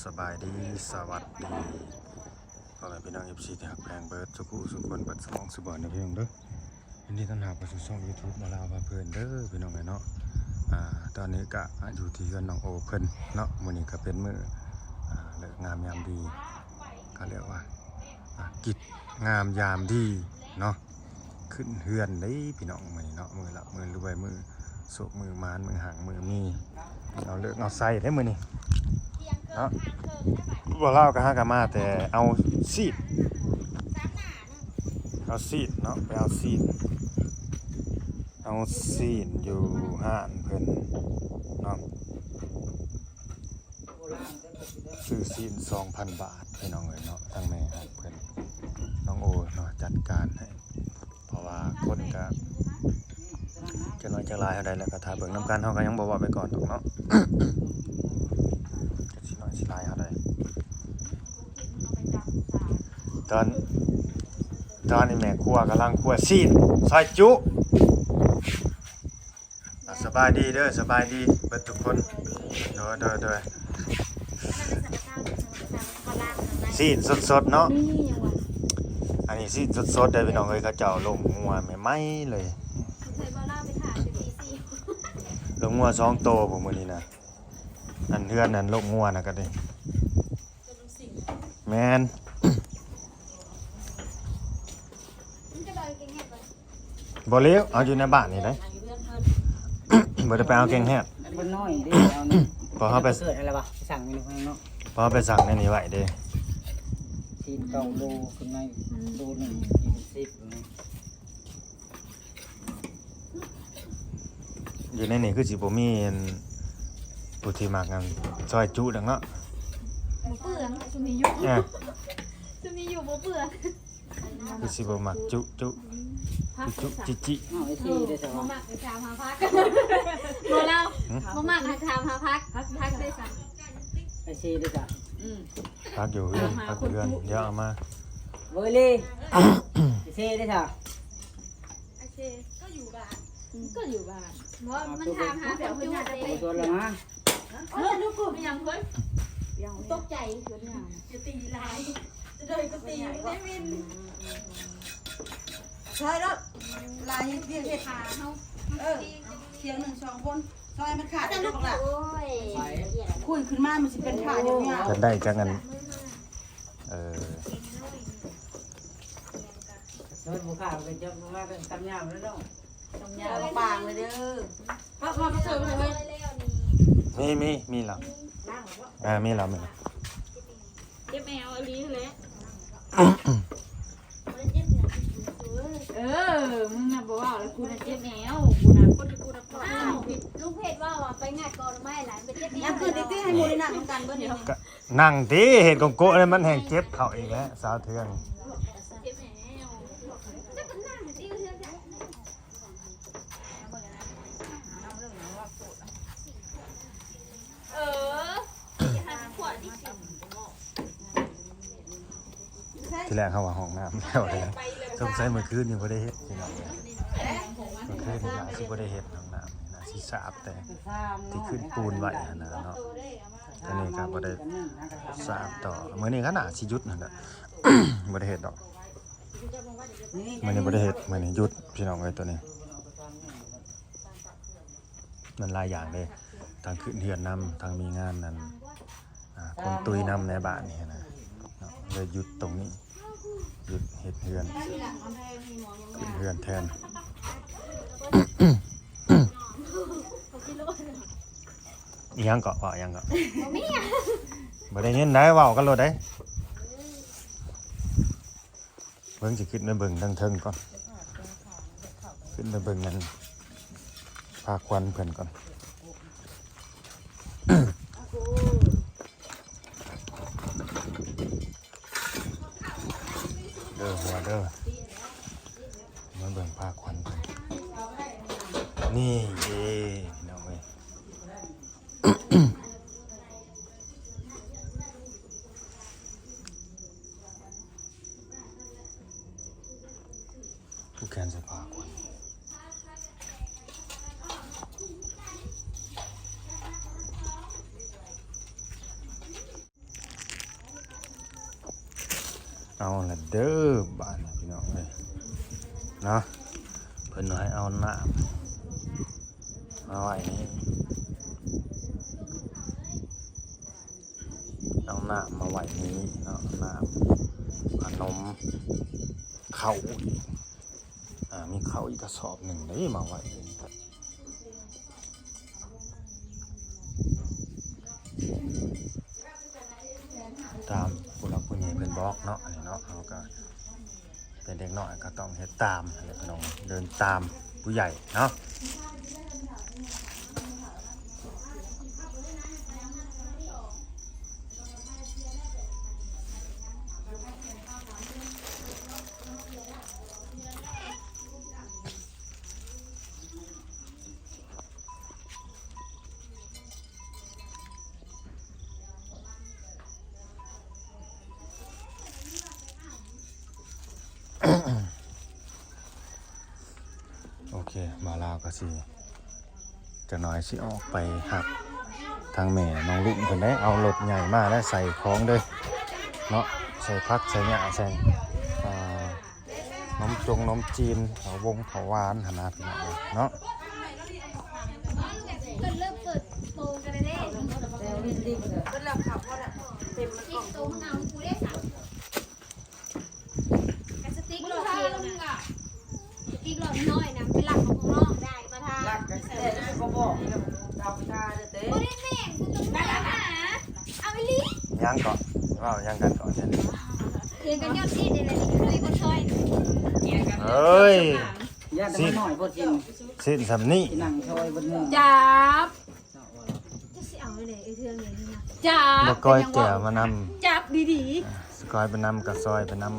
สบายดีสวัสดีพ่อแม่พี่น้องเอฟซีที่หักแพงเบิร์ดสุขุสุขคนเบิร์ดสมองสุบอนนะพี่น้องเด้อยินดีต้อนรับเข้าสู่ช่องยูทูบมาลาวพาเพลินเด้อพี่น้องไงเนาะตอนนี้ก็อยู่ที่เรือนน้องโอเพิ่นเนาะมื้อนี้ก็เป็นมื้อเลิกงามยามดีก็เรียกว่ากิจงามยามดีเนาะขึ้นเฮือนได้พี่น้องมื้อนี้เนาะมือละมือรวยมือโศกมือมานมือห่างมือมีเอาเลิกเอาใส่ได้มื้อนี้เนาะบ่เล่าก็หากะมาแต่เอาซีดเนาะไปเอาซีดอยู่ห้านเพิ่นเนาะซื้อซีด 2,000 บาทพี่น้องเอ้ยเนาะทั้งแม่ห้านเพิ่นน้องโอเนาะจัดการให้เพราะว่าคนก็จะน้อยจะหลายเท่าใดแล้วก็ถ้าเบิ่งนำกันเฮาก็ยังบ่ว่าไปก่อนดอกเนาะ จะสิน้อยสิหลายเท่าใดตอนนี้แม่ครัวกำลังครัวซีดซอยจุสบายดีเด้อสบายดีเบิดทุกคนโดยซีดสดๆเนาะอันนี้ซีดสดๆได้พี่น้องเอ้ยเขาเจ้าลงงัวใหม่ๆเลยลงงัว2 โตบ่มื้อนี้นะอันเฮือนนั่นลงงัวน่ะก็ได้แม่นบ่เลี้ยวเอาอยู่ในบ้านนี่ได้ บ่ได้ไปเอาแกงแฮดบ่น้อยเด้เอานี่พอเฮาไปเกิดอะไรวะสั่งอยู่ข้างนอกพอไปสั่งในนี้ไว้เด้ ทีนเก่าโลขึ้นมาโลนึง20นี่อยู่ในนี้คือสิบ่มีผู้ที่มักกันซอยจุดังเนาะบ่เปื่อนจะมีอยู่บ่เปื่อนคือสิบ่มักจุจิ เอาไอ้ซี่ได้ซะ บ่ ว่า มักให้ถามหาพักบ่เล่าบ่มักให้ถามหาพักได้สั่ง ไอ้ซี่ได้ซะ พักอยู่เฮือนเดี๋ยวเอามา เว้ยเลยไอ้ซี่ได้ซะ โอเคก็อยู่บ้านบ่มันถามหาแบบเพิ่นอยากได้ เอาตัวละมา โอ้ยลูกกูเป็นหยังเพิ่นตกใจเพิ่นหยังจะตีหลายจะโดยก็ตีได้มิน ใช่แล้วลายเรียกเห็ด ขาเฮา เคียง1 2คนซอยมันขาด แต่ ได้ ลูก หรอกล่ะ โอ้ย คุยขึ้นมามันสิเป็นขาอย่างเงี้ย จะได้จังกันโดนบ่ข้าวก็จะว่าเป็นตำยามแล้วเนาะ ต้องยาวปางเลยเด้อมาเสิร์ฟเลยเฮ้ย มีแล้วมีแล้ว เจ็บแอวอีหลีแหละมึงน่ะบ่ว่าแล้วกูน่ะเจ็บแอวกูน่ะคนที่กูน่ะปล่อยลูกเพชรว่าไปงานก่อนไม่หลานไปเจ็บแอว ยังคือติ๊กให้มูลนิธิทำกันเบิ่เดี๋ยว ก็นั่งติเฮ็ดโกะมันแห้งเจ็บเข้าอีกแล้วสาวเทือง เจ็บแอวจะเป็นนั่งสิเทื่อจ้ะอย่าหาขวดดิ ที่แรกเขาว่าห้องน้ำแล้วเลยสงสัยเมื่อคืนนี่บ่ได้เฮ็ดพี่น้องเมื่อคืนนี่อาจสิบ่ได้เฮ็ดห้องน้ำน่าสิสะอาดแต่ที่ขึ้นปูนไว้หั่นน่ะเนาะแต่นี่ก็บ่ได้สะอาดต่อมื้อนี้ก็น่าสิหยุดนั่นแหละ บ่ได้เฮ็ดดอกมื้อนี้บ่ได้เฮ็ดมื้อนี้หยุดพี่น้องเอ้ยตัวนี้มันหลายอย่างเลยทางขึ้นเฮือนนำทางมีงานนั่นคนตุยนำในบ้านนี่นะเนาะเลยหยุดตรงนี้หยุดเฮ็ดเฮือนขึ้นเฮือนแทน อีหยังเกาะเปล่ายังเกาะบ่ได้ยินได้เว้ากันโลดได้เบิ่งสิขึ้นไปเบิ่งทางเทิงก่อนขึ้นไปเบิ่งนั่นพาควันเพิ่นก่อนหัวเด้อมาเบิ่งพาควันเพิ่นนี่เด้พี่น้องเอ้ย ผู้แขนจะพาควัน เอาละเด้อบ้านพี่น้องเลยเนาะเพิ่นให้เอาน้ำมาไว้นี่เอาน้ำมาไว้นี้เนาะน้ำขนมข้าวอีกมีข้าวอีกกระสอบหนึ่งเลยมาไว้นี่ตามผู้หลักผู้ใหญ่เพิ่นบอกเนาะอันนี้เนาะเขาก็เป็นเด็กน้อยก็ต้องเฮ็ดตามอะไรพี่น้องเดินตามผู้ใหญ่เนาะ โอเคมาลาวก็สิจะน้อยสิออกไปหักทางแม่น้องลุงเพิ่นได้เอารถใหญ่มาแล้วใส่ของเด้อเนาะใส่ผักใส่หญ้าใส่นมจีนเขาวงเขาหวานหั่นนะพี่น้องเนาะ เพิ่นเริ่มเปิดโตกันได้ แล้วนี่ดิเด้อ เป็นหลับขับว่าเต็มมันก ติ๊ ล่อก ง โตมันเอากูได้สั่งกระสติ๊กหลอดเดียวนะสติ๊กหลอดน้อยนะเป็นหลักของข้างนอกได้มาทา รักกันแต่ก็บอกนี่เราทาเด้อ บ่ได้แม่งกูต้องมาหาเอาไปลิ ย่างก่อนว่าย่างกันก่อนเนี่ย เรียนกันยอดที่ในอะไรนี่คุยก็ช่วย เอ้ย ญาติมันน้อยบ่จริง สิ้นสำนี้ ที่นั่งซอยบนมือ จับ จะสิเอาไปไหนไอ้เทืองนี้นะ จับ บ่ก้อยแก้วมาน จับดี ำก้อยไปนำกับซอยไปน ดำ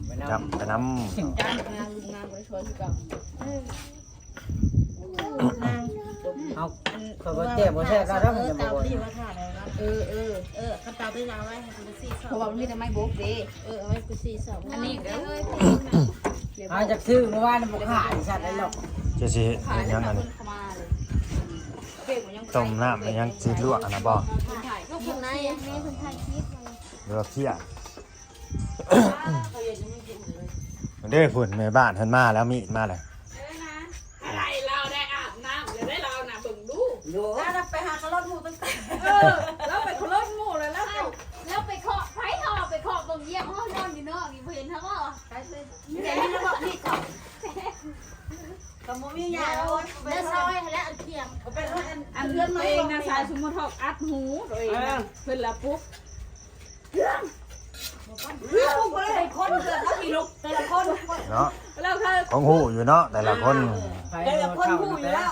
ไป ำ นำ จับไปน ๆจับงานงานบริษัทที่กับ เอาเขาบ่แก้บ่แท้ก็ต้องจะบ่บ่ กระเตาไปเอาไว้ให้กูสี่สอ เพราะว่ามันมีแต่ไม้โบกเด้ เอาไว้กูสี่สอง อันนี้ เอ้ย หาจากซื้อเมื่อวานบ่ขายสัตว์ได้หรอก ำจะสิ ขาย เฮ็ด แล้ ยั ว ง มั อัน น นี้ เข้ามาเลยเก่งมันยัง ต้มน้ำมันยังสิลวกอันนะบ่ คนถ่ายก็ อยู่ในแม่คนไทยคิด เรือเที่ย เขายังไม่กินเลย เด้อพุ่นแม่บ้านเพิ่นมาแล้วมีดมาแล้ว อะไรเราได้อาบน้ำเลยได้เราน่ะเบิ่งดู โย แล้วไปหาเขารถหมูตั้งแต่แล้วไปเขารถหมูเลยแล้ว แล้วไปเคาะไผ่หอไปเคาะบงเยี่ยมห้องนอนอยู่นอกนี่เห็นทั้งว่า เดี๋ยวนี้เราบอกพี่ก่อนกำมือมียาแล้ว เดินซอยแล้วเคียง เป็นอันเพื่อนเองนะสายสมมุติทอกอัดหูตัวเองเพื่อนละปุ๊บปุ๊บเลยคนเกิดเขาขี่ลุกแต่ละคน เนาะ แล้วเขา ของหูอยู่เนาะแต่ละคน แต่ละคนผู้อยู่แล้ว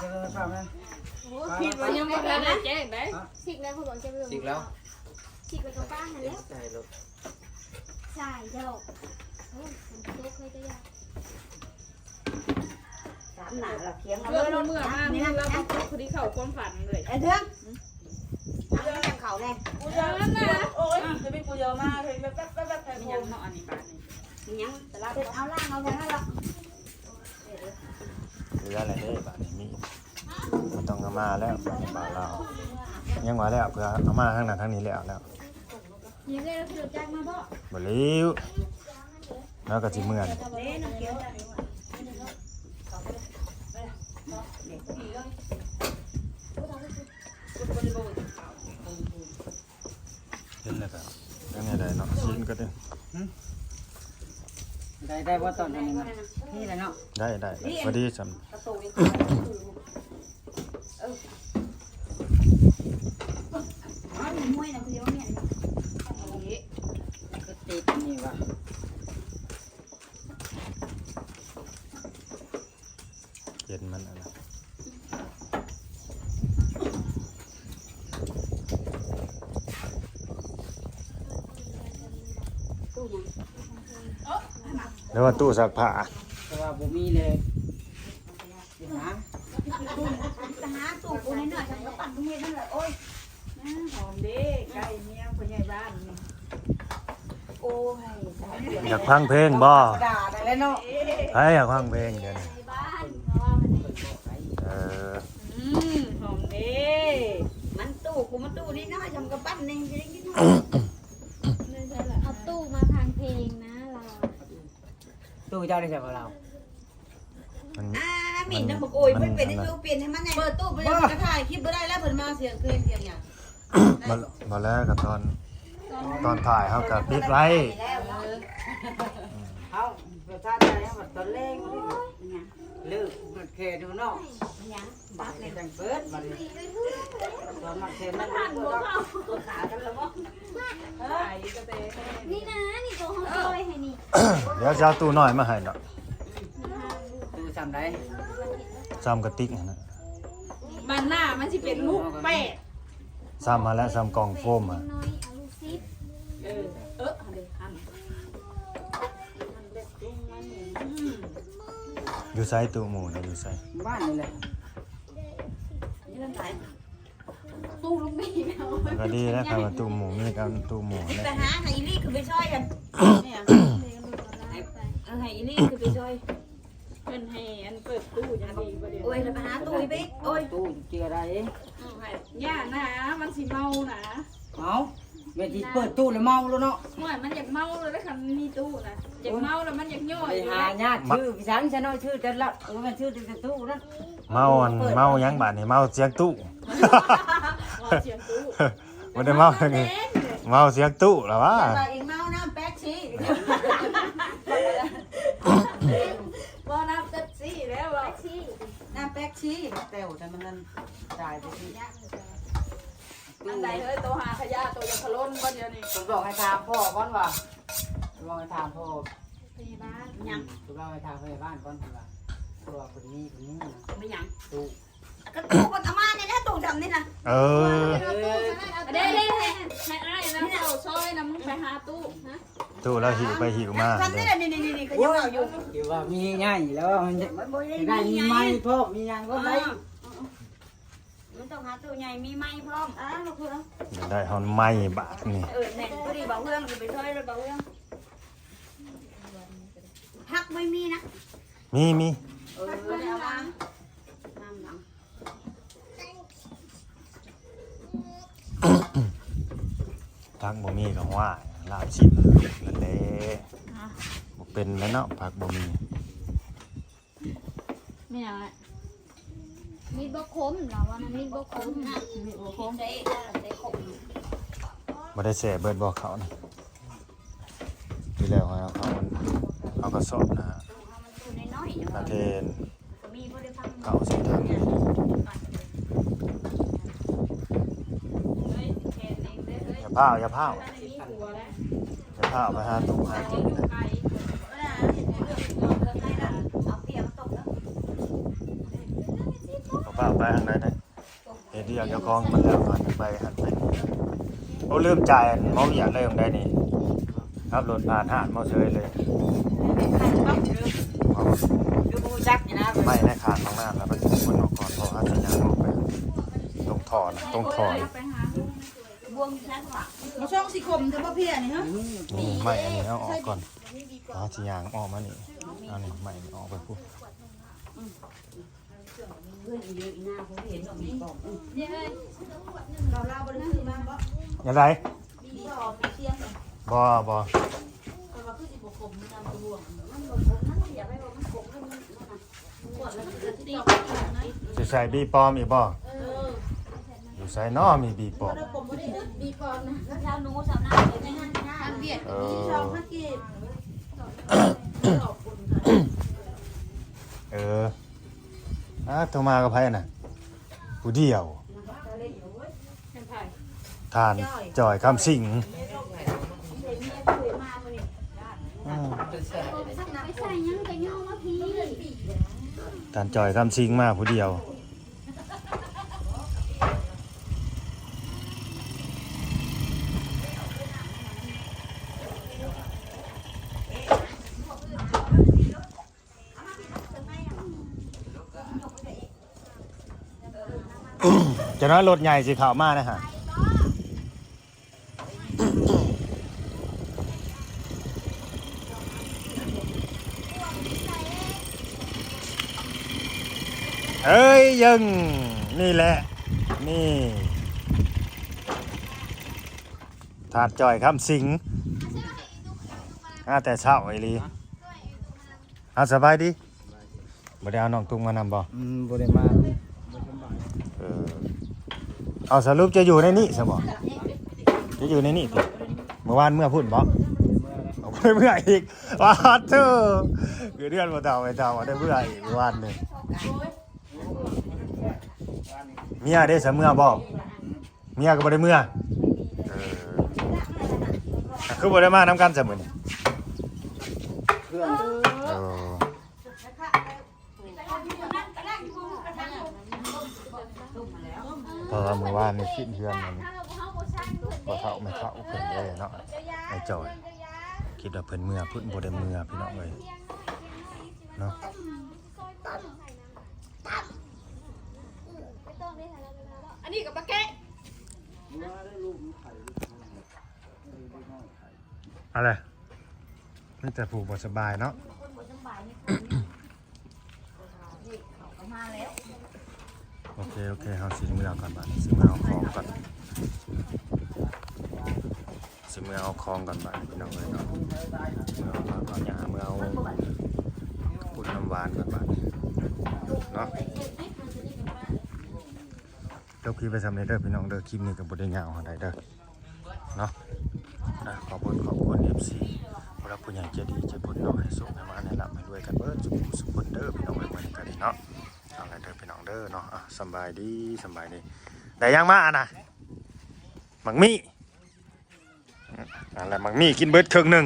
ผิดว่ายังไม่ได้แจ้งได้ สิกแล้วเขาบอกจะเรื่อง สิแล้ว สิกไปกับป้าหันแล้ว ใช่รถ ใช่เจ้าโอ้ยตัวเคยจะยาก เพื่อนเราเมื่อมาเนี่ยเราก็ปุ๊บคนที่เขาความฝันเลย ไอ้เทืองเอาเรื่องเขาแน่ กูเยอะนะโอ้ยจะเป็นกูเยอะมากเลยแบบมีอย่างเนาะอันนี้บ้านนี้ มียังแต่ละเอาล่างเอาไปให้ละ เหลืออะไรเด้บ้านนี้มีมันต้องเอามาแล้วบ้านเรายังว่าแล้วเพื่อเอามาทางนั้นทางนี้แล้ว ยังไงเราเดือดใจมาบ่ บ่ลิ้วแล้วก็สิเมื่อน เด้น้ำเกี๊ยว เห็นแล้วก็ยังไงได้เนาะชิ้นก็ได้ ได้ว่าตอนนี้นี่แหละเนาะ ได้พอดีสำ ประตูนี่อ๋อมีมวยนะคุณเดียวเนี่ย ก็ติดนี่ว่า เย็นมันอะไร ตู้ยัง แล้วว่าตู้ซักผ้า แต่ว่าบ่มีเลยหา จะหาตู้กูให้หน่อยฉันก็ปั่นตรงนี้นั่นแหละโอ้ย หอมเด้ไก่เมียคนใหญ่บ้านนี่ โอ้ย อยากฟังเพลงบ่ ด่าได้แล้วเนาะ ใครอยากฟังเพลงเดี๋ยวนี้ ในบ้านเพราะว่ามัน เออ หอมเด้ มันตู้กูมันตู้นี่น้อยฉันก็ปั่นเองจะได้กิน เอาตู้มาพังเพลง ตู้เจ้าได้ใช่ป่ะเรา มัน หมิ่นนะบอกโอ้ยเพิ่นเป็นให้เปลี่ยนให้มันไง เปิดตู้ไปยังกระถ่ายคลิปบ่ได้แล้วเพิ่นมาเสียงเพลงเสียงหยัง บ่แล้วก็ตอนถ่ายเฮาก็ปิดไว้ เอาประชาชนเนี่ยมันตอนแรกเลิกมันแค่ดูนอกบักในจังเปิดมันตอนมันแค่นั้นตัวขากันแล้วบ่ นี่นะนี่ตัวเขาซอยให้นี่ เดี๋ยวจะเอาตู้น้อยมาให้เนาะ ตู้จำได้ ซ้ำกระติกนั่นน่ะ มันหน้ามันสิเป็นลูกแป้ง ซ้ำมาแล้วซ้ำกล่องโฟมอ่ะ น้อยเอาลูกซิป เดี๋ยวหัน อยู่ไสตู้หมูน่ะอยู่ไส บ้านนี่แหละ นี่นั่นไหนตู้ลูกนี่แมว มันก็ดีแล้วครับว่าตู้หมูมีกับตู้หมูแหละ ไปหาให้อีลี่คือไปช่วยกัน เนี่ยให้อีนี่คือไปช่วยเพิ่นให้อันเปิดตู้จังดีบ่เดี๋ยว โอ้ยไปหาตู้ไปโอ้ย ตู้เจียได้ ย่านะมันสิเมานะ เอาเวทีเปิดตู้แล้วเมาแล้วเนาะ ห่วยมันอยากเมาเลยแล้วคันมีตู้นะอยากเมาแล้วมันอยากย่อ ไป ย หาญาติชื่อพี่ช้างฉันน้อยชื่อแต่ละมันชื่อแต่ตู้นั่น เมาอันเมาหยังบาดนี่เมาเสียงตู้ เสียงตู้ บ่ได้เมาอย่างนี้เมาเสียงตู้แล้ววะ แต่เองเมาน้ำแป๊กชี้ บ่น้ำเต็มซี่แล้วบ่ ชี้ น้ำแป๊กชี้แต่วแต่มันนั่นจ่ายไปที่ อันใดเฮ้ยตัวหาขยะตัวจะพะล้นบ่เดี๋ยวนี้ ผมบอกให้ถามพ่อก่อนว่าบอกให้ถามพ่อ พยาบาลยัง ผมบอกให้ถามพยาบาลก่อนว่าตัวคนนี้นะ ไม่ยัง ตู้ ก็ตู้คนอาม่าเนี่ยนะตู้ดำนี่นะ เออ เด้ให้อ้ายนะเอาซอยนะมึงไปหาตู้นะ ตู้แล้วหิวไปหิวมา ทำนี่แหละนี่ก็ยังเอาอยู่ คิดว่ามีง่ายแล้วมันจะได้มีไม้พ่อมียังก็ได้ มันต้องหาตู้ใหญ่มีไม้พร้อมลูกเพื่อน เดี๋ยวได้ฮอนไหม้บาดนี่ แน่พอดีบอกเพื่อนไปช่วยเลยบอกเพื่อนพักไม่มีนะ มี พักไม่เอาวางน้ำหลัง ผักบ่มีก็ว่าลาบชิ้นนั่นแหละบ่เป็นแล้วเนาะผักบ่มี ไม่เอา มีบกคมเหรอว่ามันมีบกคมนะมีบกคมได้คม บ่ได้แส่เบิดบ่เขานี่ที่แล้วเขามันเอากระสอบนะฮะ มันตู้น้อยๆ นาเทน มีบ่ได้ฟัง เขาเส้นทางนี้ เฮ้ยแค่เองเด้อเฮ้ย อย่าพาว ถ้าในนี้หัวแล้ว อย่าพาวไปหาตู้หากินนะ ไป เอาเปียกตกแล้ว บ่พาวไปทางไหนได้เฮ็ดเรียกเจ้าของมันแล้วก่อนไปหันไปโอ้ลืมจ่ายเมาอย่างได้ของได้นี่ครับรถผ่านหาดเมาเฉยเลยเอา ดูบูจักนะ ไม่ในขางของน้ำแล้วก็ถึงคนออกก่อนเพราะว่าสัญญาณออกไปตรงถอน ไปหาลูก บวงชั้นหลัง มาช่องสิคมเด้อบ่เพี้ยนี่ฮะ นี่ไม่อันนี้เอาออกก่อนเอาสัญญาณออกมานี่เอานี่ไม่ออกไปพูด เพื่อนเยอะอีหน้าเขาเห็นมีกล่อง เราลาบ่ได้ซื้อมาบ่ อย่าไร มีกล่องมีเสียง บ่ แต่ว่าคือสิบกคมมันทำบวงมันบกคมมันอยากให้มันคมมันนั่นน่ะปวดแล้วจะตี จะใส่บีปลอมอีกบ่อยู่ใส่นอมีบีปลอม ผมบ่ได้ดีก่อนนะ ชาวหนูชาวนาเลยไม่งั้นนะ ทางเบียด เอ มี อ ช่องฮักกี้ เออโทรมากับไผน่ะผู้เดียว เป็นไผ่ ทานจ่อยคำสิง ไปใส่ยังไปย่อมาพี่ ทานจ่อยคำสิงมาผู้เดียว จะน้อยรถใหญ่สิขาวมากนะฮะเอ้ยยังนี่แหละ นี่ถาดจ่อยคำสิงแต่เช้าไอ้ลี เอาสบายดีบ่ได้เอาน้องตุ้งมานำบ่ บ่ได้มาบ่สบาย เอาสรุปจะอยู่ในนี้ซะบ่จะอยู่ในนี้ติเมื่อวานเมื่อพุ่นบ่เอาไปเมื่ออีกว้าเธอคือเดือนบ่เท่าไปเท่าได้เมื่ออีกเมื่อวานนี่เมียได้ซะเมื่อบ่เมียก็บ่ได้เมื่อคือบ่ได้มานำกันซะมื้อนี้ เครื่อง เพราะว่าเมื่อวานนี่สิ้นเดือนมันบ่เท่าไม่เท่าเพิ่นเลยเนาะไอ้จอยคิดว่าเพิ่นเมื่อพุ่นบ่ได้เมื่อพี่น้องเอ้ยเนาะ อันนี้กับปลาแกะ อะไรนี่แต่ผูกบ่สบายเนาะโอเคเฮาสิมื้อเอาก่อนบัดสิมื้อเอาของก่อนสิมื้อเอาของก่อนบัดพี่น้องเอ้ยเนาะมื้อเอาก่อนอย่ามื้อเอาปุ่นน้ำหวานก่อนบัดเนาะเดี๋ยวคลิปไปทำในเด้อพี่น้องเด้อคลิปนี้ก็บ่ได้ยาวเท่าใดเด้อเนาะขอบคุณ FC ผู้รักผู้ใหญ่ใจดีใจบุญเนาะให้สุขให้มาให้รับให้รวยกันเบิดสุขคนเด้อพี่น้องเอ้ยมื้อนี้ก็ดีเนาะเอาล่ะเด้อพี่น้องเด้อเนาะสบายดีได้ยังมาน่ะมักมี่อะไรมักมี่กินเบิดครึ่งหนึง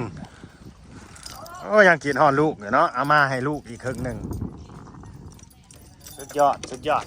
โอ้ยังกินฮอดลูกเนาะเอามาให้ลูกอีกครึ่งหนึงสุดยอด